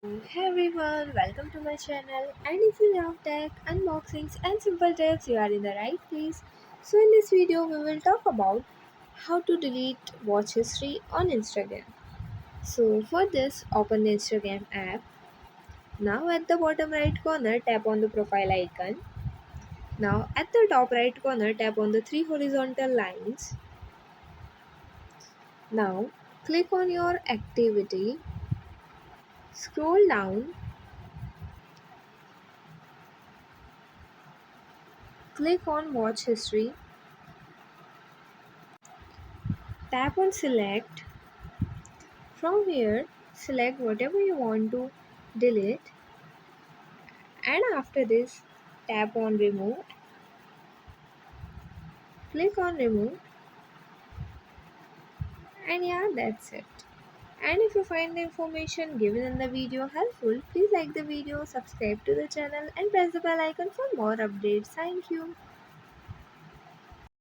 Hey everyone, welcome to my channel. And if you love tech, unboxings, and simple tips, you are in the right place. So, in this video, we will talk about how to delete watch history on Instagram. So, for this, open the Instagram app. Now, at the bottom right corner, tap on the profile icon. Now, at the top right corner, tap on the three horizontal lines. Now, click on your activity. Scroll down, click on watch history. Tap on select. From here, select whatever you want to delete, and after this, tap on remove. Click on remove, and yeah, that's it. And if you find the information given in the video helpful, please like the video, subscribe to the channel, and press the bell icon for more updates. Thank you.